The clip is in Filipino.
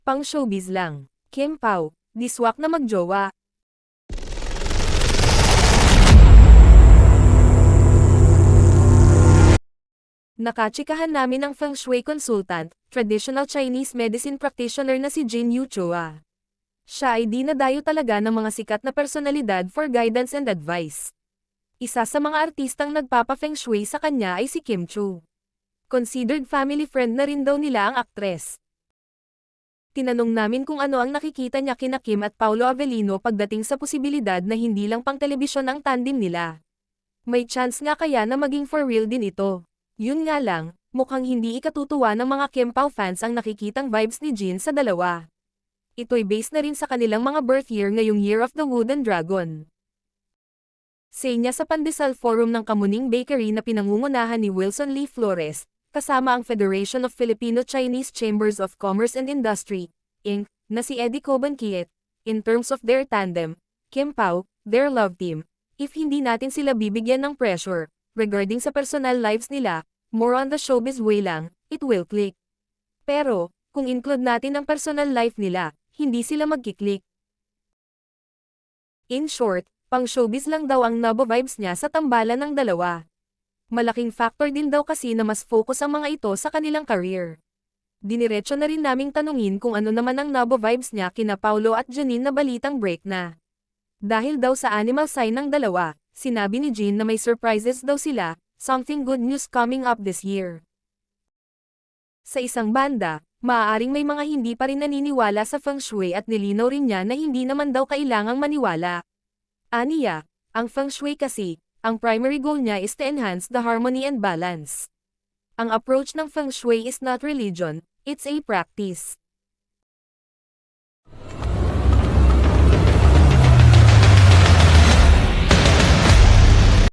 Pang showbiz lang. Kim Pao, diswak na magjowa. Nakachikahan namin ang feng shui consultant, traditional Chinese medicine practitioner na si Jin Yu Chua. Siya ay dinadayo talaga ng mga sikat na personalidad for guidance and advice. Isa sa mga artistang nagpapa-feng shui sa kanya ay si Kim Chu. Considered family friend na rin daw nila ang aktres. Tinanong namin kung ano ang nakikita niya kina Kim at Paolo Avellino pagdating sa posibilidad na hindi lang pang telebisyon ang tandem nila. May chance nga kaya na maging for real din ito. Yun nga lang, mukhang hindi ikatutuwa ng mga Kim Pao fans ang nakikitang vibes ni Jin sa dalawa. Ito'y based na rin sa kanilang mga birth year ngayong Year of the Wooden Dragon. Say niya sa Pandesal Forum ng Kamuning Bakery na pinangungunahan ni Wilson Lee Flores, kasama ang Federation of Filipino-Chinese Chambers of Commerce and Industry, Inc., na si Eddie Cobanquiet, in terms of their tandem, Kim Pao, their love team, if hindi natin sila bibigyan ng pressure, regarding sa personal lives nila, more on the showbiz way lang, it will click. Pero, kung include natin ang personal life nila, hindi sila magkiklik. In short, pang showbiz lang daw ang nabo vibes niya sa tambalan ng dalawa. Malaking factor din daw kasi na mas focus ang mga ito sa kanilang career. Diniretso na rin naming tanungin kung ano naman ang nabo vibes niya kina Paolo at Janine na balitang break na. Dahil daw sa animal sign ng dalawa, sinabi ni Jin na may surprises daw sila, something good news coming up this year. Sa isang banda, maaaring may mga hindi pa rin naniniwala sa feng shui at nilinaw rin niya na hindi naman daw kailangang maniwala. Aniya, ang feng shui kasi, ang primary goal niya is to enhance the harmony and balance. Ang approach ng feng shui is not religion, it's a practice.